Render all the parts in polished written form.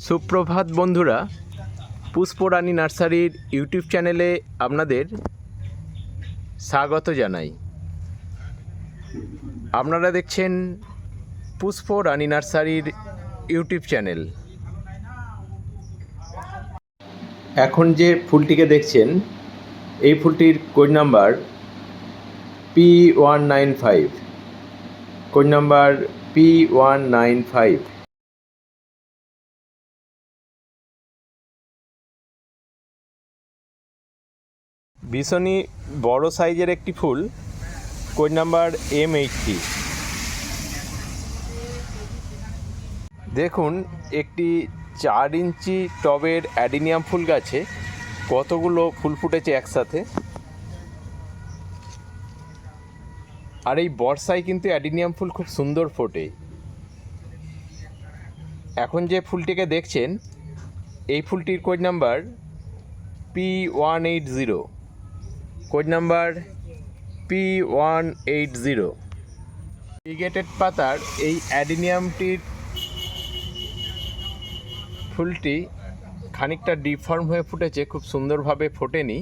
সুপ্রভাত বন্ধুরা, পুষ্পরানী নার্সারির ইউটিউব চ্যানেলে আপনাদের স্বাগত জানাই। আপনারা দেখছেন পুষ্পরানী নার্সারির ইউটিউব চ্যানেল। এখন যে ফুলটিকে দেখছেন এই ফুলটির code number P195, code number P195। ভীষণই বড় সাইজের একটি ফুল, কোড নাম্বার M80। দেখুন, একটি 4 ইঞ্চি টবের অ্যাডিনিয়াম ফুল গাছে কতগুলো ফুল ফুটেছে একসাথে। আর এই বর্ষায় কিন্তু অ্যাডিনিয়াম ফুল খুব সুন্দর ফোটে। এখন যে ফুলটিকে দেখছেন এই ফুলটির code number P180, code number P180। Variegated পাতার এই অ্যাডিনিয়ামটির ফুলটি খানিকটা ডিফর্ম হয়ে ফুটেছে, খুব সুন্দরভাবে ফোটেনি।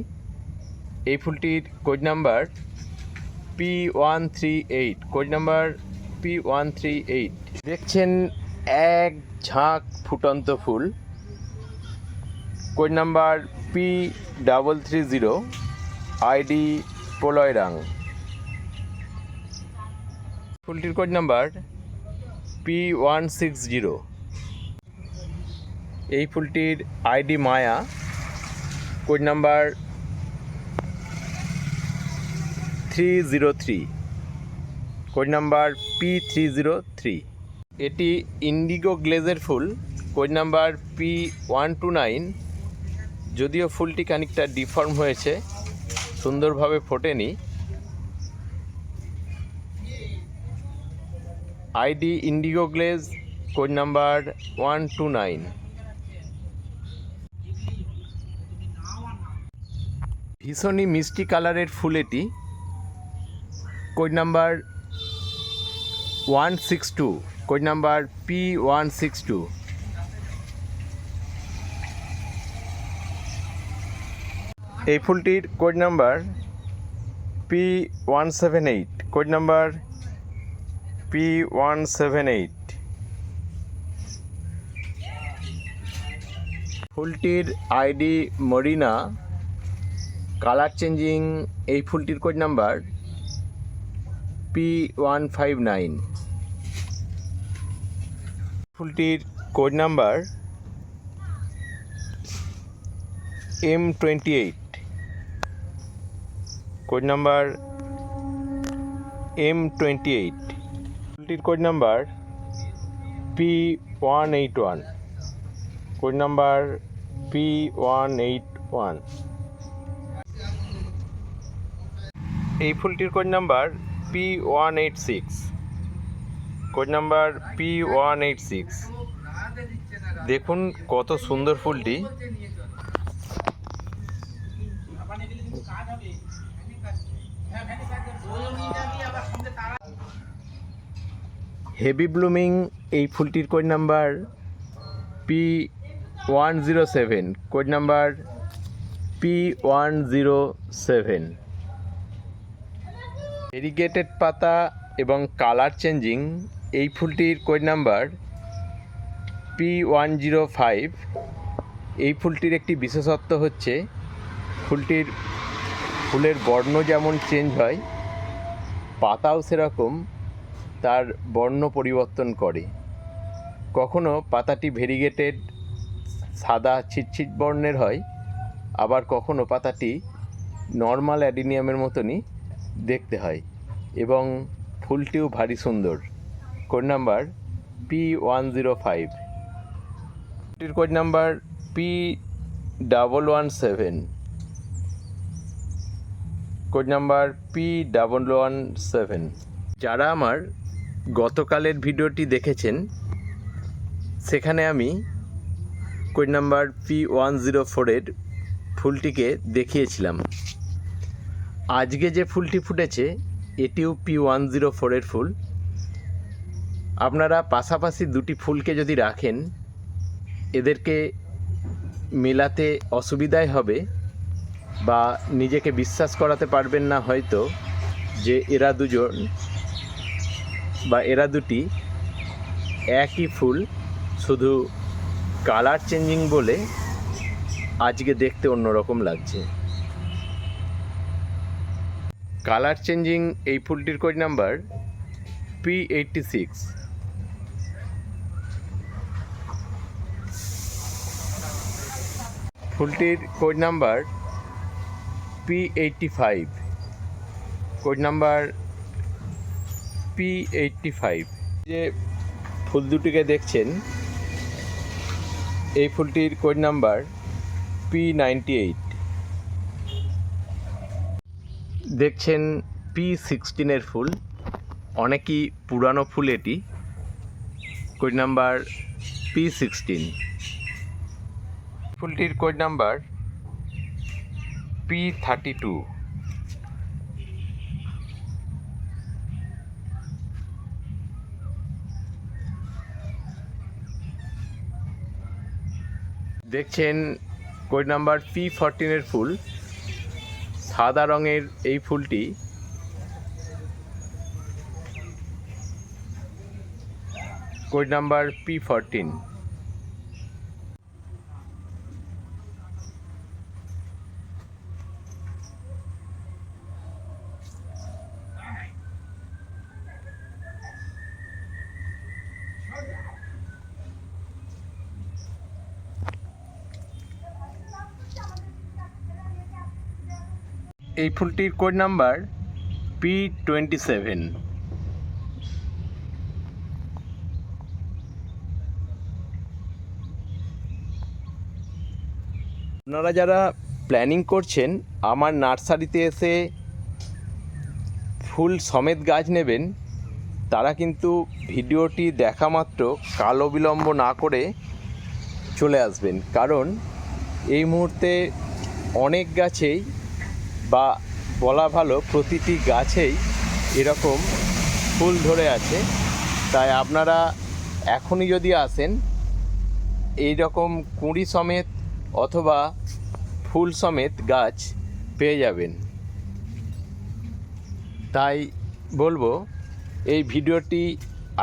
এই ফুলটির code number P138, code number P138। দেখছেন এক ঝাঁক ফুটন্ত ফুল, কোড নাম্বার P330, আইডি পোলয়রাং। ফুলটির কোড নাম্বার P160। এই ফুলটির ID Maya, code number 303, code number P303। এটি ইন্ডিগো গ্লেজের ফুল, কোড নাম্বার P129। যদিও ফুলটি খানিকটা ডিফর্ম হয়েছে, সুন্দরভাবে ফোটেনি। ID indigo glaze, code number 129। ভীষণই মিষ্টি কালারের ফুল এটি, code number 162, code number P162। এই ফুলটির code number P178, code number P178। ফুলটির আইডি মরিনা, কালার চেঞ্জিং। এই ফুলটির কোড নাম্বার P159। ফুলটির code number M28, code number M28। ফুলটির code number P181, code number P181। এই ফুলটির code number P186, code number P186। দেখুন কত সুন্দর ফুলটি। হেভি ব্লুমিং এই ফুলটির code number P107, code number P107। Variegated পাতা এবং কালার চেঞ্জিং এই ফুলটির কোড নাম্বার P105। এই ফুলটির একটি বিশেষত্ব হচ্ছে ফুলের বর্ণ যেমন চেঞ্জ হয়, পাতাও সেরকম তার বর্ণ পরিবর্তন করে। কখনো পাতাটি ভেরিগেটেড সাদা ছিটছিট বর্ণের হয়, আবার কখনো পাতাটি নর্মাল অ্যাডিনিয়ামের মতনই দেখতে হয়, এবং ফুলটিও ভারী সুন্দর। Code number P105। ফুলটির code number P117, code number P117। যারা আমার গতকালের ভিডিওটি দেখেছেন সেখানে আমি কোড নাম্বার P104 ফুলটিকে দেখিয়েছিলাম। আজকে যে ফুলটি ফুটেছে এটিও P104 ফুল। আপনারা পাশাপাশি দুটি ফুলকে যদি রাখেন এদেরকে মেলাতে অসুবিধাই হবে বা নিজেকে বিশ্বাস করাতে পারবেন না হয়তো যে এরা দুজন বা এরা দুটি একই ফুল, শুধু কালার চেঞ্জিং বলে আজকে দেখতে অন্যরকম লাগছে। কালার চেঞ্জিং এই ফুলটির কোড নাম্বার P86। ফুলটির code number P85, code number P85। যে ফুল দুটিকে দেখছেন এই ফুলটির কোড নাম্বার P98। দেখছেন P16 ফুল, অনেকই পুরানো ফুল এটি, কোড নাম্বার P16। ফুলটির কোড নাম্বার P32। দেখছেন কোড নাম্বার P14 ফুল, সাদা রঙের এই ফুলটি কোড নাম্বার P14। এই ফুলটির কোড নাম্বার P27। আপনারা যারা প্ল্যানিং করছেন আমার নার্সারিতে এসে ফুল সমেত গাছ নেবেন, তারা কিন্তু ভিডিওটি দেখা মাত্র কাল বিলম্ব না করে চলে আসবেন, কারণ এই মুহূর্তে অনেক গাছেই বা বলা ভালো প্রতিটি গাছেই এরকম ফুল ধরে আছে। তাই আপনারা এখনই যদি আসেন এই রকম কুঁড়ি সমেত অথবা ফুল সমেত গাছ পেয়ে যাবেন। তাই বলবো এই ভিডিওটি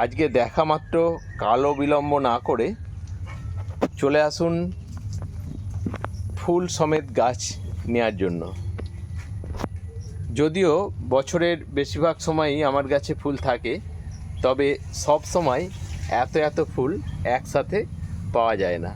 আজকে দেখা মাত্র কালো বিলম্ব না করে চলে আসুন ফুল সমেত গাছ নেওয়ার জন্য। যদিও বছরের বেশিরভাগ সময়ই আমার কাছে ফুল থাকে, তবে সব সময় এত ফুল একসাথে পাওয়া যায় না।